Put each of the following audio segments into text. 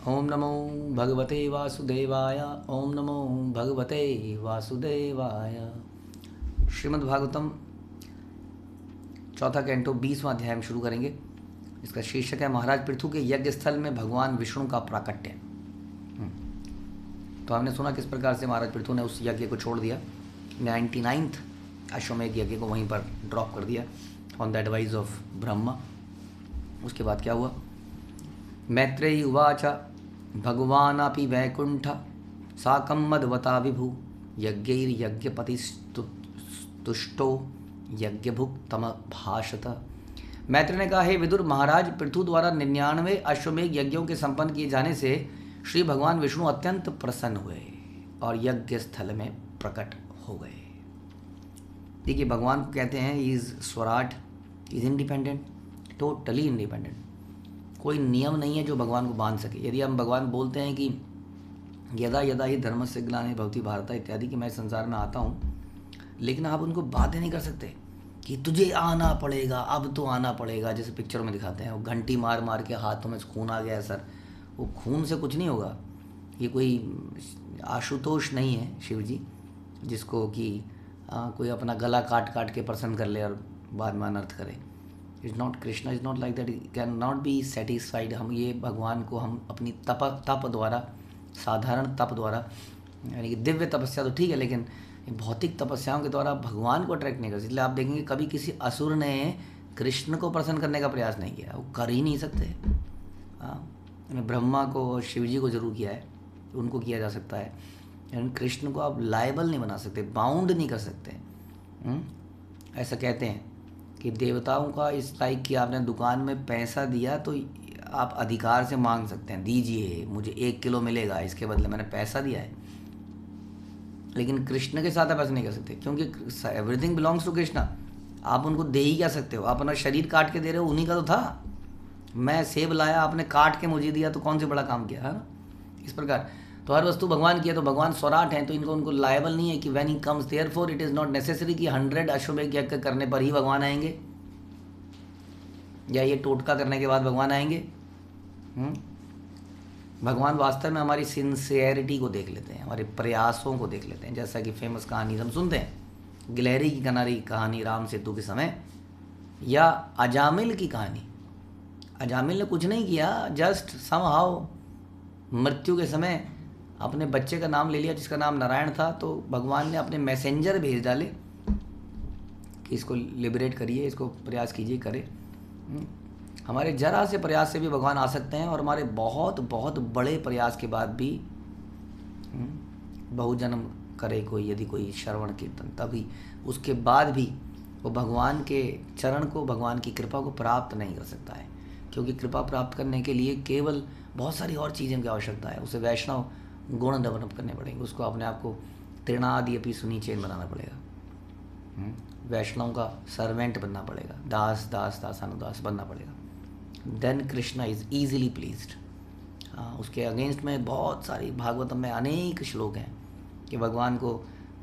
ओम नमो भगवते वासुदेवाय। ओम नमो भगवते वासुदेवाय। श्रीमद् भागवतम चौथा कैंटो 20वां अध्याय हम शुरू करेंगे। इसका शीर्षक है महाराज पृथु के यज्ञ स्थल में भगवान विष्णु का प्राकट्य। तो हमने सुना किस प्रकार से महाराज पृथु ने उस यज्ञ को छोड़ दिया, 99th अश्वमेध यज्ञ को वहीं पर ड्रॉप कर दिया on the advice of Brahma. उसके बाद क्या हुआ? मैत्रेयी उवाच भगवानापि वैकुंठ साकं मद्वता विभु यज्ञैर्यज्ञपतिस्तुष्टो यज्ञभुक्तम भाषत। मैत्र ने कहा, हे विदुर, महाराज पृथु द्वारा 99 अश्वमेध यज्ञों के संपन्न किए जाने से श्री भगवान विष्णु अत्यंत प्रसन्न हुए और यज्ञ स्थल में प्रकट हो गए। देखिए, भगवान को कहते हैं इज स्वराट, इज इंडिपेंडेंट, टोटली इंडिपेंडेंट। कोई नियम नहीं है जो भगवान को बांध सके। यदि हम भगवान बोलते हैं कि यदा यदा ही धर्मस्य ग्लानिर्भवति भवति भारत इत्यादि कि मैं संसार में आता हूँ, लेकिन आप उनको बाध्य नहीं कर सकते कि तुझे आना पड़ेगा, अब तो आना पड़ेगा। जैसे पिक्चरों में दिखाते हैं, वो घंटी मार मार के हाथों में खून आ गया सर, वो खून से कुछ नहीं होगा। ये कोई आशुतोष नहीं है शिव जी जिसको कि कोई अपना गला काट काट के प्रसन्न कर ले और बाद में अनर्थ करे। Is not, Krishna is not like that, can not be satisfied. हम ये भगवान को हम अपनी तप द्वारा, साधारण तप द्वारा, यानी कि दिव्य तपस्या तो ठीक है, लेकिन भौतिक तपस्याओं के द्वारा भगवान को अट्रैक्ट नहीं कर सकते। इसलिए आप देखेंगे कभी किसी असुर ने कृष्ण को प्रसन्न करने का प्रयास नहीं किया, वो कर ही नहीं सकते। ब्रह्मा को और शिव जी को जरूर किया है, उनको किया जा सकता है, लेकिन कृष्ण को आप लायबल नहीं बना सकते, बाउंड नहीं कर सकते। ऐसा कहते हैं कि देवताओं का इस लाइक कि आपने दुकान में पैसा दिया तो आप अधिकार से मांग सकते हैं, दीजिए मुझे 1 किलो मिलेगा, इसके बदले मैंने पैसा दिया है। लेकिन कृष्ण के साथ आप ऐसा नहीं कर सकते, क्योंकि एवरीथिंग बिलोंग्स टू कृष्णा। आप उनको दे ही क्या सकते हो? आप अपना शरीर काट के दे रहे हो, उन्हीं का तो था। मैं सेब लाया, आपने काट के मुझे दिया, तो कौन से बड़ा काम किया, है ना? इस प्रकार तो हर वस्तु भगवान की है, तो भगवान स्वराट हैं, तो इनको उनको लायबल नहीं है कि when he comes therefore it is not necessary कि 100 अश्वमेध यज्ञ करने पर ही भगवान आएंगे, या ये टोटका करने के बाद भगवान आएंगे। भगवान वास्तव में हमारी सिंसियरिटी को देख लेते हैं, हमारे प्रयासों को देख लेते हैं। जैसा कि फेमस कहानी हम सुनते हैं, गिलहरी की किनारी कहानी राम सेतु के समय, या अजामिल की कहानी। अजामिल ने कुछ नहीं किया, जस्ट समहाउ मृत्यु के समय अपने बच्चे का नाम ले लिया जिसका नाम नारायण था, तो भगवान ने अपने मैसेंजर भेज डाले कि इसको लिबरेट करिए, इसको प्रयास कीजिए, करे। हमारे जरा से प्रयास से भी भगवान आ सकते हैं, और हमारे बहुत बहुत बड़े प्रयास के बाद भी बहुजन्म करे कोई, यदि कोई श्रवण कीर्तन, तभी उसके बाद भी वो भगवान के चरण को, भगवान की कृपा को प्राप्त नहीं कर सकता है। क्योंकि कृपा प्राप्त करने के लिए केवल बहुत सारी और चीज़ों की आवश्यकता है। उसे वैष्णव गुण डेवलप करने पड़ेंगे, उसको अपने आप को तृणादि अपनी सुनीचेन बनाना पड़ेगा, वैष्णव का सर्वेंट बनना पड़ेगा, दास दास दासानुदास बनना पड़ेगा। Then Krishna is easily pleased. उसके अगेंस्ट में बहुत सारी भागवतम में अनेक श्लोक हैं कि भगवान को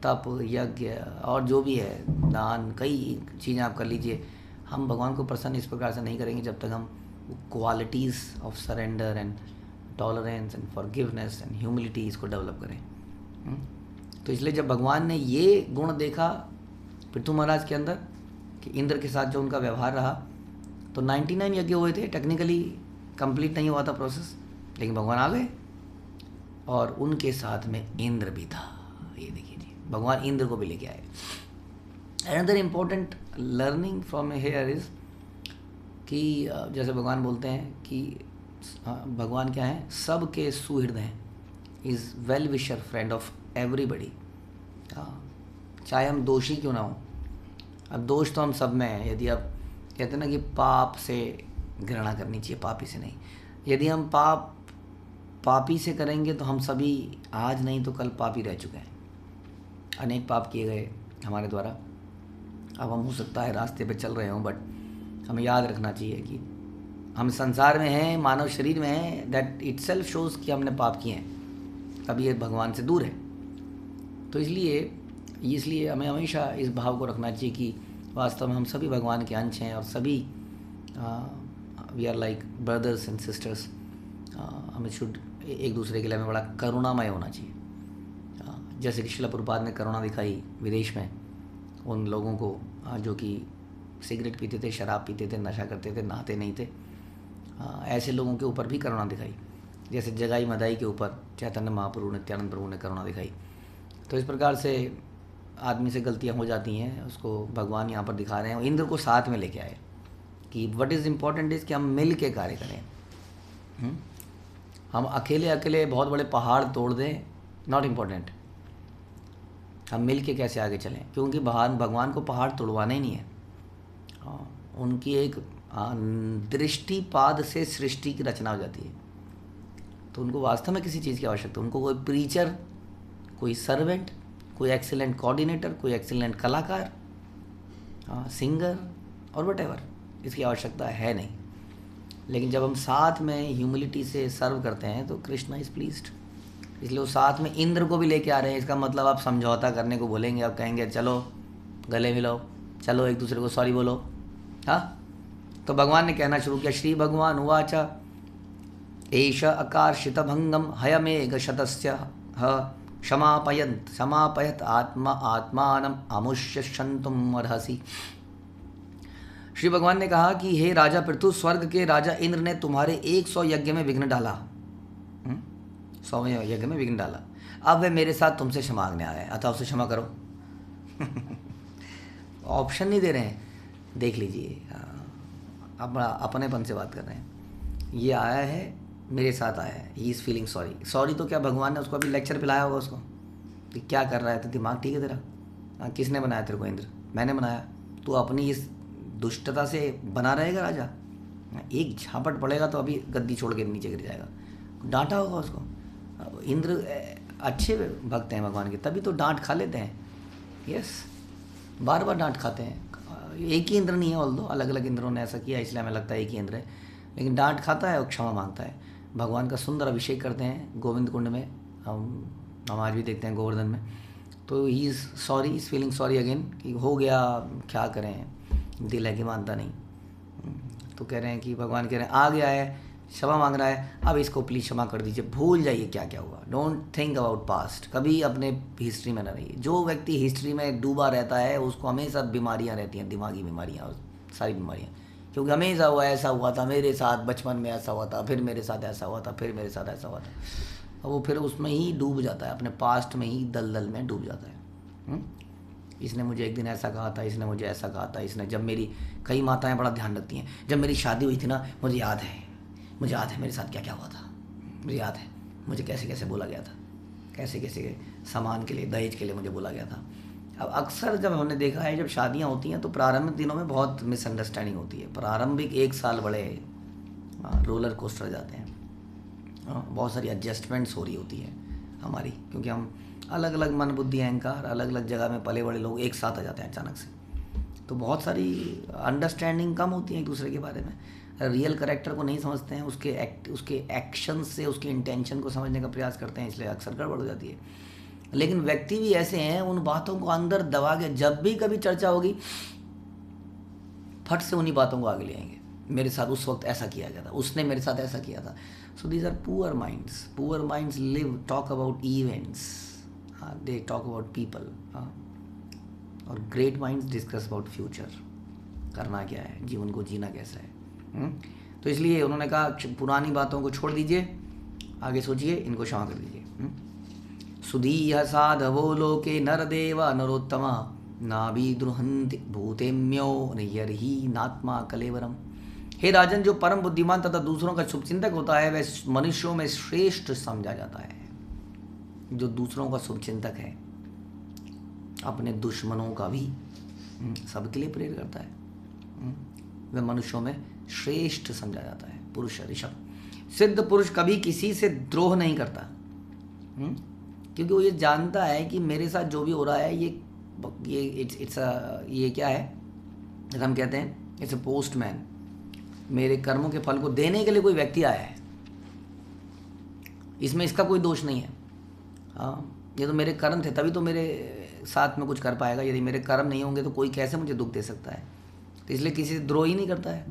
तप, यज्ञ और जो भी है, दान, कई चीज़ें आप कर लीजिए, हम भगवान को प्रसन्न इस प्रकार से नहीं करेंगे जब तक हम qualities of surrender and tolerance and forgiveness and humility इसको डेवलप करें। तो इसलिए जब भगवान ने ये गुण देखा पृथु महाराज के अंदर कि इंद्र के साथ जो उनका व्यवहार रहा, तो 99 यज्ञ हुए थे, टेक्निकली कंप्लीट नहीं हुआ था प्रोसेस, लेकिन भगवान आ गए और उनके साथ में इंद्र भी था। ये देखिए जी, भगवान इंद्र को भी लेके आए। Another important learning from here is कि जैसे भगवान बोलते हैं कि भगवान क्या है, सबके सुहृदय हैं, is well wisher, friend of everybody. चाहे हम दोषी क्यों ना हो। अब दोष तो हम सब में है। यदि आप कहते हैं ना कि पाप से घृणा करनी चाहिए, पापी से नहीं। यदि हम पापी से करेंगे तो हम सभी आज नहीं तो कल पापी रह चुके हैं। अनेक पाप किए गए हमारे द्वारा। अब हम हो सकता है रास्ते पे चल रहे हों, बट हमें याद रखना चाहिए कि हम संसार में हैं, मानव शरीर में हैं। दैट इटसेल्फ शोज़ कि हमने पाप किए हैं, तब ये भगवान से दूर है। तो इसलिए हमें हमेशा इस भाव को रखना चाहिए कि वास्तव में हम सभी भगवान के अंश हैं, और सभी we are like brothers and sisters. हमें शुड एक दूसरे के लिए हमें बड़ा करुणामय होना चाहिए। जैसे कि श्रील प्रभुपाद ने करुणा दिखाई विदेश में उन लोगों को जो कि सिगरेट पीते थे, शराब पीते थे, नशा करते थे, नहाते नहीं थे, ऐसे लोगों के ऊपर भी करुणा दिखाई। जैसे जगाई मदाई के ऊपर चैतन्य महाप्रभु नित्यानंद प्रभु ने करुणा दिखाई। तो इस प्रकार से आदमी से गलतियां हो जाती हैं, उसको भगवान यहाँ पर दिखा रहे हैं। इंद्र को साथ में लेके आए कि व्हाट इज़ इम्पॉर्टेंट इज़ कि हम मिल के कार्य करें। हम अकेले अकेले बहुत बड़े पहाड़ तोड़ दें, नॉट इम्पॉर्टेंट। हम मिल के कैसे आगे चलें, क्योंकि भगवान को पहाड़ तोड़वाना ही नहीं है। उनकी एक दृष्टिपाद से सृष्टि की रचना हो जाती है। तो उनको वास्तव में किसी चीज़ की आवश्यकता, उनको कोई प्रीचर, कोई सर्वेंट, कोई एक्सीलेंट कोऑर्डिनेटर, कोई एक्सीलेंट कलाकार, सिंगर और वटेवर, इसकी आवश्यकता है नहीं। लेकिन जब हम साथ में ह्यूमिलिटी से सर्व करते हैं तो कृष्णा इज़ प्लीज्ड। इसलिए वो साथ में इंद्र को भी लेके आ रहे हैं। इसका मतलब आप समझौता करने को बोलेंगे, आप कहेंगे चलो गले मिलो, चलो एक दूसरे को सॉरी बोलो। हाँ, तो भगवान ने कहना शुरू किया। श्री भगवान उवाचा एष अकार्षित भंगम हयमेघ शतस्य क्षमापयत आत्मानम अमुष्य शंतुम अर्हसि। श्री भगवान ने कहा कि हे राजा पृथु, स्वर्ग के राजा इंद्र ने तुम्हारे 100 यज्ञ में विघ्न डाला, 100वें यज्ञ में विघ्न डाला। अब वह मेरे साथ तुमसे क्षमा मांगने आया है, अतः उसे क्षमा करो। ऑप्शन नहीं दे रहे हैं, देख लीजिए, अपनेपन से बात कर रहे हैं। ये आया है, मेरे साथ आया है, he is feeling sorry. Sorry तो क्या भगवान ने उसको अभी लेक्चर पिलाया होगा उसको कि क्या कर रहा है, तो दिमाग ठीक है तेरा? किसने बनाया तेरे को इंद्र? मैंने बनाया। तू अपनी इस दुष्टता से बना रहेगा राजा? एक झापट पड़ेगा तो अभी गद्दी छोड़ के नीचे गिर जाएगा। डांटा होगा उसको। इंद्र अच्छे भक्त हैं भगवान के, तभी तो डांट खा लेते हैं। यस, बार बार डांट खाते हैं। एक ही इंद्र नहीं है, ऑल्दो अलग अलग इंद्रों ने ऐसा किया, इसलिए हमें लगता है एक ही इंद्र है, लेकिन डांट खाता है और क्षमा मांगता है। भगवान का सुंदर अभिषेक करते हैं गोविंद कुंड में, हम आज भी देखते हैं गोवर्धन में। तो he is sorry, is feeling sorry again कि हो गया, क्या करें, दिल है कि मानता नहीं। तो कह रहे हैं कि भगवान कह रहे हैं आ गया है, क्षमा मांग रहा है, अब इसको प्लीज़ क्षमा कर दीजिए, भूल जाइए क्या क्या हुआ। डोंट थिंक अबाउट पास्ट, कभी अपने हिस्ट्री में न रहिए। जो व्यक्ति हिस्ट्री में डूबा रहता है उसको हमेशा बीमारियां रहती हैं, दिमागी बीमारियां और सारी बीमारियां, क्योंकि हमेशा वो ऐसा हुआ था मेरे साथ, बचपन में ऐसा हुआ था, फिर मेरे साथ ऐसा हुआ था, फिर मेरे साथ ऐसा हुआ था। और वो फिर उसमें ही डूब जाता है, अपने पास्ट में ही दलदल में डूब जाता है। इसने मुझे एक दिन ऐसा कहा था, इसने मुझे ऐसा कहा था, इसने, जब मेरी, कई माताएं बड़ा ध्यान रखती हैं, जब मेरी शादी हुई थी ना, मुझे याद है मेरे साथ क्या क्या हुआ था, मुझे याद है मुझे कैसे कैसे बोला गया था, कैसे कैसे सामान के लिए, दहेज के लिए मुझे बोला गया था। अब अक्सर जब हमने देखा है, जब शादियां होती हैं तो प्रारंभिक दिनों में बहुत मिसअंडरस्टैंडिंग होती है। प्रारंभिक 1 साल बड़े रोलर कोस्टर जाते हैं, बहुत सारी एडजस्टमेंट्स हो रही होती है हमारी, क्योंकि हम अलग अलग मन बुद्धि अहंकार, अलग अलग जगह में पले बड़े लोग एक साथ आ जाते हैं अचानक से, तो बहुत सारी अंडरस्टैंडिंग कम होती है एक दूसरे के बारे में। रियल कैरेक्टर को नहीं समझते हैं, उसके एक्शन से उसके इंटेंशन को समझने का प्रयास करते हैं, इसलिए अक्सर गड़बड़ हो जाती है। लेकिन व्यक्ति भी ऐसे हैं, उन बातों को अंदर दबा के, जब भी कभी चर्चा होगी फट से उन्हीं बातों को आगे ले आएंगे। मेरे साथ उस वक्त ऐसा किया गया था, उसने मेरे साथ ऐसा किया था। So these are poor minds live, talk about events, they talk about people, और great minds discuss about future, करना क्या है, जीवन को जीना कैसा है। तो इसलिए उन्होंने कहा पुरानी बातों को छोड़ दीजिए, आगे सोचिए, इनको क्षमा कर दीजिए। सुधीह साधवो लोके नरदेव नरोत्तमा नाभिद्रुहन्ति भूतेम्यो नयर्हि नात्मा कलेवरम। हे राजन, जो परम बुद्धिमान तथा दूसरों का शुभचिंतक होता है वह मनुष्यों में श्रेष्ठ समझा जाता है। जो दूसरों का शुभचिंतक है, अपने दुश्मनों का भी सबके लिए प्रेर करता है, वह मनुष्यों में श्रेष्ठ समझा जाता है। पुरुष ऋषभ, सिद्ध पुरुष कभी किसी से द्रोह नहीं करता, क्योंकि वो ये जानता है कि मेरे साथ जो भी हो रहा है ये क्या है, जैसे हम कहते हैं इट्स अ पोस्टमैन, मेरे कर्मों के फल को देने के लिए कोई व्यक्ति आया है, इसमें इसका कोई दोष नहीं है। हाँ, ये तो मेरे कर्म थे तभी तो मेरे साथ में कुछ कर पाएगा, यदि मेरे कर्म नहीं होंगे तो कोई कैसे मुझे दुख दे सकता है। तो इसलिए किसी से द्रोह ही नहीं करता है।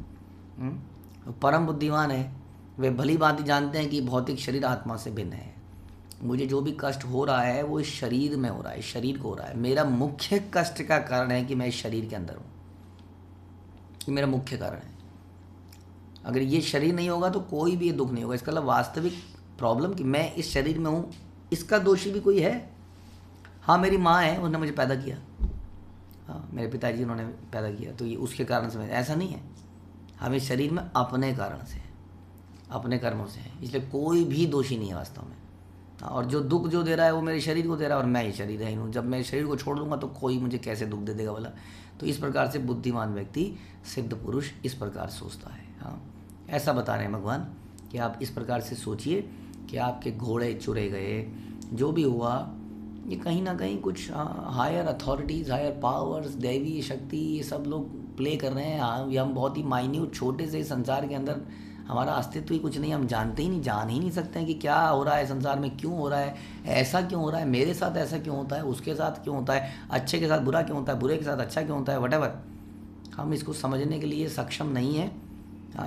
परम बुद्धिमान है, वे भली भांति जानते हैं कि भौतिक शरीर आत्मा से भिन्न है। मुझे जो भी कष्ट हो रहा है वो इस शरीर में हो रहा है, इस शरीर को हो रहा है। मेरा मुख्य कष्ट का कारण है कि मैं इस शरीर के अंदर हूँ, ये मेरा मुख्य कारण है। अगर ये शरीर नहीं होगा तो कोई भी ये दुख नहीं होगा। इसका मतलब वास्तविक प्रॉब्लम कि मैं इस शरीर में हूँ, इसका दोषी भी कोई है? हाँ, मेरी माँ है, उन्होंने मुझे पैदा किया। हाँ, मेरे पिताजी उन्होंने पैदा किया, तो ये उसके कारण से। ऐसा नहीं है, हम इस शरीर में अपने कारण से, अपने कर्मों से हैं, इसलिए कोई भी दोषी नहीं है वास्तव में। और जो दुख जो दे रहा है वो मेरे शरीर को दे रहा है, और मैं ही शरीर है हूँ। जब मैं शरीर को छोड़ दूंगा तो कोई मुझे कैसे दुख दे देगा बोला। तो इस प्रकार से बुद्धिमान व्यक्ति, सिद्ध पुरुष इस प्रकार सोचता है। हाँ, ऐसा बता रहे हैं भगवान कि आप इस प्रकार से सोचिए कि आपके घोड़े चुरे गए, जो भी हुआ ये कहीं ना कहीं कुछ हायर अथॉरिटीज़, हायर पावर्स, दैवी शक्ति, ये सब लोग प्ले कर रहे हैं। हम बहुत ही माइन्यूट, छोटे से संसार के अंदर हमारा अस्तित्व ही कुछ नहीं, हम जानते ही नहीं, जान ही नहीं सकते हैं कि क्या हो रहा है संसार में, क्यों हो रहा है, ऐसा क्यों हो रहा है, मेरे साथ ऐसा क्यों होता है, उसके साथ क्यों होता है, अच्छे के साथ बुरा क्यों होता है, बुरे के साथ अच्छा क्यों होता है, वटेवर। हम इसको समझने के लिए सक्षम नहीं है।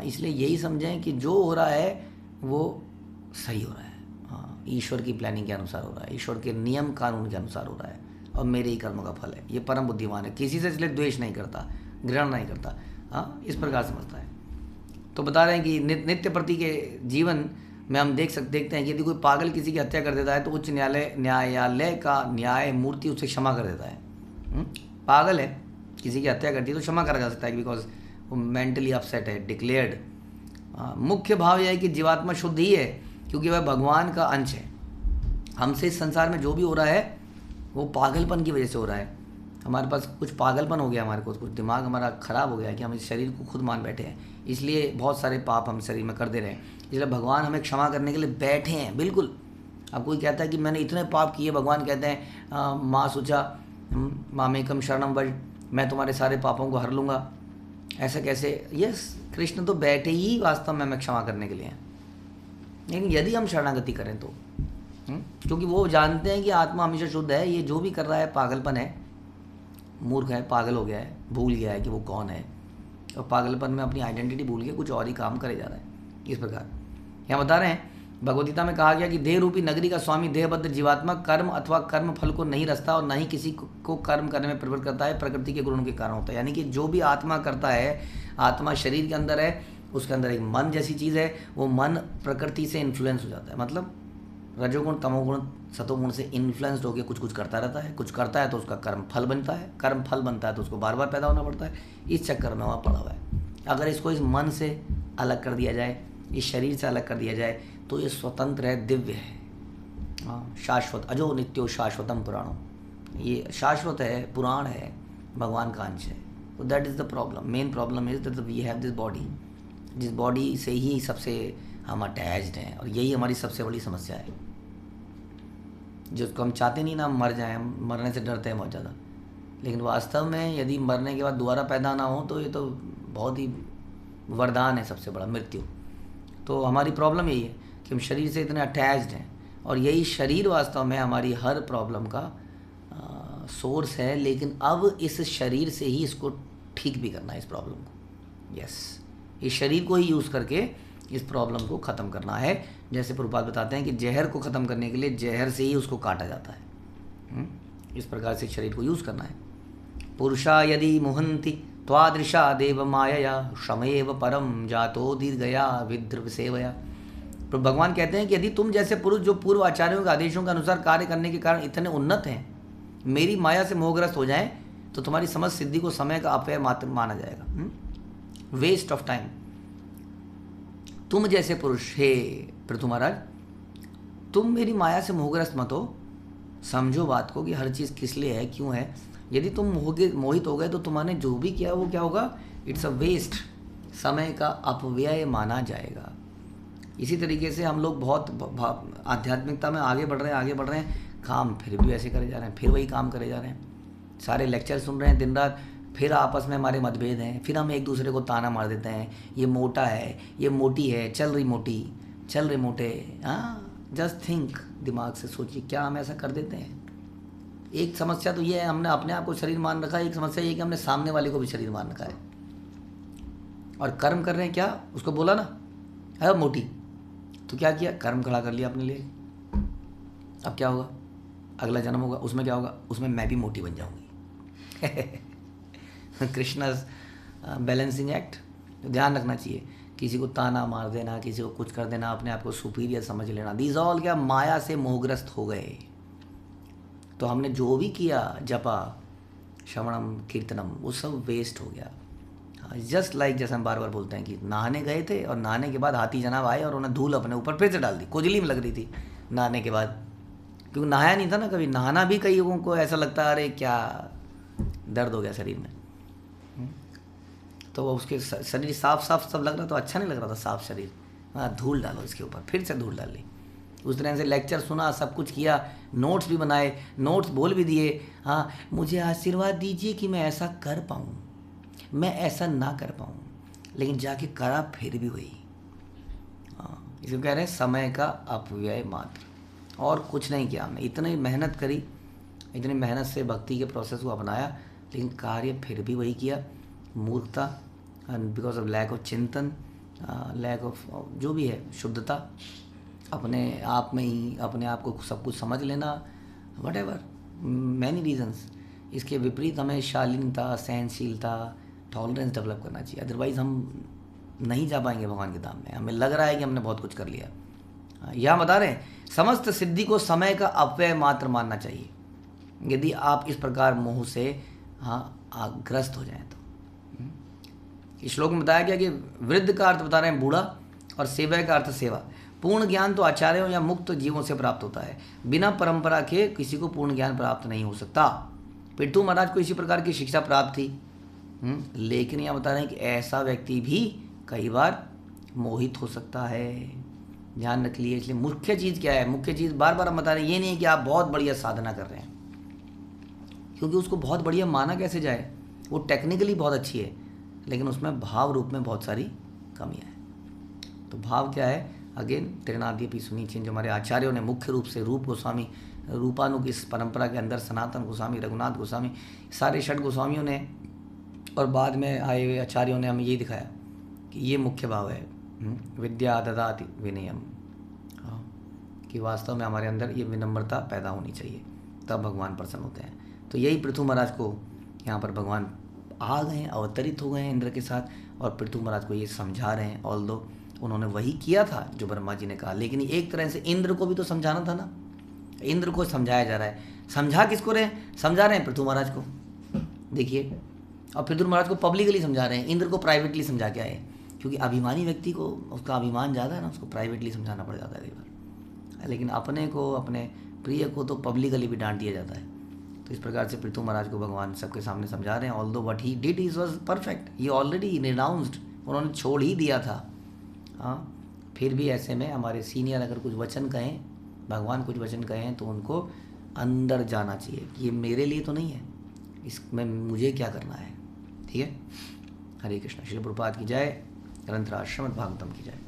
इसलिए यही समझें कि जो हो रहा है वो सही हो रहा है। हाँ, ईश्वर की प्लानिंग के अनुसार हो रहा है, ईश्वर के नियम कानून के अनुसार हो रहा है, और मेरे ही कर्म का फल है। ये परम बुद्धिमान है, किसी से इसलिए द्वेष नहीं करता, घृणा नहीं करता। हाँ, इस प्रकार समझता है। तो बता रहे हैं कि नित्य प्रति के जीवन में हम देखते हैं कि यदि कोई पागल किसी की हत्या कर देता है तो उच्च न्यायालय का न्याय मूर्ति उसे क्षमा कर देता है। पागल है, किसी की हत्या करती है तो क्षमा करा जा सकता है, बिकॉज वो मेंटली अपसेट है, डिक्लेयर्ड। मुख्य भाव यह है कि जीवात्मा शुद्ध ही है, क्योंकि वह भगवान का अंश है। हमसे इस संसार में जो भी हो रहा है वो पागलपन की वजह से हो रहा है। हमारे पास कुछ पागलपन हो गया, हमारे को कुछ दिमाग हमारा ख़राब हो गया है कि हम इस शरीर को खुद मान बैठे हैं, इसलिए बहुत सारे पाप हम शरीर में कर दे रहे हैं। इसलिए भगवान हमें क्षमा करने के लिए बैठे हैं। बिल्कुल, अब कोई कहता है कि मैंने इतने पाप किए, भगवान कहते हैं माँ सुचा मामेकम शरणम व्रज, मैं तुम्हारे सारे पापों को हर लूँगा। ऐसा कैसे? यस, कृष्ण तो बैठे ही वास्तव में हमें क्षमा करने के लिए हैं, लेकिन यदि हम शरणागति करें तो। क्योंकि वो जानते हैं कि आत्मा हमेशा शुद्ध है, ये जो भी कर रहा है पागलपन है, मूर्ख है, पागल हो गया है, भूल गया है कि वो कौन है, और पागलपन में अपनी आइडेंटिटी भूल के कुछ और ही काम करे जा रहा है। इस प्रकार यहाँ बता रहे हैं, भगवद्गीता में कहा गया कि देह रूपी नगरी का स्वामी देहबद्ध जीवात्मा कर्म अथवा कर्म फल को नहीं रचता और न ही किसी को कर्म करने में प्रवृत्त करता है, प्रकृति के गुणों के कारण होता है। यानी कि जो भी आत्मा करता है, आत्मा शरीर के अंदर है, उसके अंदर एक मन जैसी चीज़ है, वो मन प्रकृति से इन्फ्लुएंस हो जाता है। मतलब रजोगुण तमोगुण सतोगुण से इन्फ्लुएंस्ड होकर कुछ करता रहता है, कुछ करता है तो उसका कर्म फल बनता है, कर्म फल बनता है तो उसको बार बार पैदा होना पड़ता है। इस चक्कर में वहाँ पड़ा हुआ है। अगर इसको इस मन से अलग कर दिया जाए, इस शरीर से अलग कर दिया जाए, तो ये स्वतंत्र है, दिव्य है, शाश्वत, अजो नित्यो शाश्वतम पुराणो, ये शाश्वत है, पुराण है, भगवान का अंश है। तो that is the problem. Main problem is that we have this body, जिस बॉडी से ही सबसे हम अटैच्ड हैं, और यही हमारी सबसे बड़ी समस्या है, जिसको हम चाहते नहीं ना, हम मर जाएं, हम मरने से डरते हैं बहुत ज़्यादा। लेकिन वास्तव में यदि मरने के बाद दोबारा पैदा ना हो तो ये तो बहुत ही वरदान है, सबसे बड़ा मृत्यु। तो हमारी प्रॉब्लम यही है कि हम शरीर से इतने अटैच्ड हैं, और यही शरीर वास्तव में हमारी हर प्रॉब्लम का सोर्स है। लेकिन अब इस शरीर से ही इसको ठीक भी करना है, इस प्रॉब्लम को। यस, इस शरीर को ही यूज़ करके इस प्रॉब्लम को ख़त्म करना है। जैसे प्रभुपाद बताते हैं कि जहर को ख़त्म करने के लिए जहर से ही उसको काटा जाता है। इस प्रकार से शरीर को यूज़ करना है। पुरुषा यदि मुहंति त्वादृशा देव मायया श्रमेव परम जातो दीर्घया विद्रव सेवया। तो भगवान कहते हैं कि यदि तुम जैसे पुरुष जो पूर्व आचार्यों के आदेशों के अनुसार कार्य करने के कारण इतने उन्नत हैं, मेरी माया से मोहग्रस्त हो जाएं, तो तुम्हारी समझ सिद्धि को समय का अपव्यय मात्र माना जाएगा, वेस्ट ऑफ टाइम। तुम जैसे पुरुष, हे पृथु महाराज, तुम मेरी माया से मोहग्रस्त मत हो। समझो बात को कि हर चीज़ किस लिए है, क्यों है। यदि तुम मोहित हो गए तो तुम्हारे जो भी किया वो क्या होगा? इट्स अ वेस्ट, समय का अपव्यय माना जाएगा। इसी तरीके से हम लोग बहुत आध्यात्मिकता में आगे बढ़ रहे हैं, काम फिर भी ऐसे करे जा रहे हैं, फिर वही काम करे जा रहे हैं, सारे लेक्चर सुन रहे हैं दिन रात, फिर आपस में हमारे मतभेद हैं, फिर हम एक दूसरे को ताना मार देते हैं, ये मोटा है, ये मोटी है, चल रही मोटी, चल रहे मोटे। जस्ट थिंक, दिमाग से सोचिए, क्या हम ऐसा कर देते हैं? एक समस्या तो ये है, हमने अपने आप को शरीर मान रखा है। एक समस्या ये कि हमने सामने वाले को भी शरीर मान रखा है, और कर्म कर रहे हैं क्या? उसको बोला ना, है मोटी, तो क्या किया, कर्म खड़ा कर लिया अपने लिए। अब क्या होगा, अगला जन्म होगा, उसमें क्या होगा, उसमें मैं भी मोटी बन जाऊंगी। Krishna's balancing act. ध्यान रखना चाहिए, किसी को ताना मार देना, किसी को कुछ कर देना, अपने आप को सुपीरियर समझ लेना, दीज ऑल क्या माया से मोहग्रस्त हो गए। तो हमने जो भी किया, जपा, श्रवणम, कीर्तनम, वो सब वेस्ट हो गया। जस्ट लाइक जैसे हम बार बार बोलते हैं कि नहाने गए थे और नहाने के बाद हाथी जनाब आए और उन्हें धूल अपने ऊपर फिर से डाल दी, खुजली में लग रही थी नहाने के बाद, क्योंकि नहाया नहीं था ना कभी। नहाना भी कई लोगों को ऐसा लगता है अरे क्या दर्द हो गया शरीर में, तो उसके शरीर साफ साफ सब लग रहा, तो अच्छा नहीं लग रहा था साफ शरीर। हाँ, धूल डालो इसके ऊपर, फिर से धूल डाल ली। उस तरह से लेक्चर सुना, सब कुछ किया, नोट्स भी बनाए, नोट्स बोल भी दिए, हाँ मुझे आशीर्वाद दीजिए कि मैं ऐसा कर पाऊँ, मैं ऐसा ना कर पाऊँ, लेकिन जाके करा फिर भी वही। हाँ, इसको कह रहे हैं समय का अपव्यय मात्र, और कुछ नहीं किया हमने। इतनी मेहनत करी, इतनी मेहनत से भक्ति के प्रोसेस को अपनाया, लेकिन कार्य फिर भी वही किया। मूर्खता, बिकॉज ऑफ लैक ऑफ चिंतन, लैक ऑफ जो भी है, शुद्धता, अपने आप में ही अपने आप को सब कुछ समझ लेना, वट एवर मैनी रीजन्स। इसके विपरीत हमें शालीनता, सहनशीलता, टॉलरेंस डेवलप करना चाहिए, अदरवाइज़ हम नहीं जा पाएंगे भगवान के धाम में। हमें लग रहा है कि हमने बहुत कुछ कर लिया। यहाँ बता रहे हैं, समस्त सिद्धि को समय का अपव्यय मात्र मानना चाहिए, यदि आप इस प्रकार मोह से ग्रस्त हो जाएं तो। इस श्लोक में बताया गया कि वृद्ध का अर्थ बता रहे हैं बूढ़ा, और सेवा का अर्थ सेवा। पूर्ण ज्ञान तो आचार्यों या मुक्त जीवों से प्राप्त होता है, बिना परंपरा के किसी को पूर्ण ज्ञान प्राप्त नहीं हो सकता। पृथु महाराज को इसी प्रकार की शिक्षा प्राप्त थी, लेकिन यहाँ बता रहे हैं कि ऐसा व्यक्ति भी कई बार मोहित हो सकता है। ध्यान रख लिए। इसलिए मुख्य चीज़ क्या है, मुख्य चीज़ बार बार हम बता रहे हैं, ये नहीं है कि आप बहुत बढ़िया साधना कर रहे हैं, क्योंकि उसको बहुत बढ़िया माना कैसे जाए, वो टेक्निकली बहुत अच्छी है, लेकिन उसमें भाव रूप में बहुत सारी कमियां हैं। तो भाव क्या है, अगेन त्रिनादीपी सुनीचीन, जो हमारे आचार्यों ने मुख्य रूप से रूप गोस्वामी, रूपानुग इस परंपरा के अंदर सनातन गोस्वामी, रघुनाथ गोस्वामी, सारे षट गोस्वामियों ने और बाद में आए हुए आचार्यों ने हमें ये दिखाया कि ये मुख्य भाव है, विद्या ददाति विनयम, कि वास्तव में हमारे अंदर ये विनम्रता पैदा होनी चाहिए, तब भगवान प्रसन्न होते हैं। तो यही पृथु महाराज को यहाँ पर भगवान आ गए हैं, अवतरित हो गए हैं इंद्र के साथ, और पृथु महाराज को ये समझा रहे हैं। ऑल्दो उन्होंने वही किया था जो ब्रह्मा जी ने कहा, लेकिन एक तरह से इंद्र को भी तो समझाना था ना, इंद्र को समझाया जा रहा है। समझा किसको रहे हैं, समझा रहे हैं पृथु महाराज को, देखिए, और पृथु महाराज को पब्लिकली समझा रहे हैं, इंद्र को प्राइवेटली समझा के आए, क्योंकि अभिमानी व्यक्ति को उसका अभिमान ज़्यादा है ना, उसको प्राइवेटली समझाना पड़ जाता है कई बार, लेकिन अपने को, अपने प्रिय को तो पब्लिकली भी डांट दिया जाता है। तो इस प्रकार से पृथु महाराज को भगवान सबके सामने समझा रहे हैं। Although what he did is was perfect, he already renounced, उन्होंने छोड़ ही दिया था। हाँ, फिर भी ऐसे में हमारे सीनियर अगर कुछ वचन कहें, भगवान कुछ वचन कहें, तो उनको अंदर जाना चाहिए कि ये मेरे लिए तो नहीं है, इसमें मुझे क्या करना है। ठीक है, हरे कृष्ण। श्रील प्रभुपाद की जय, ग्रंथराज श्रीमद् भागवतम की जय।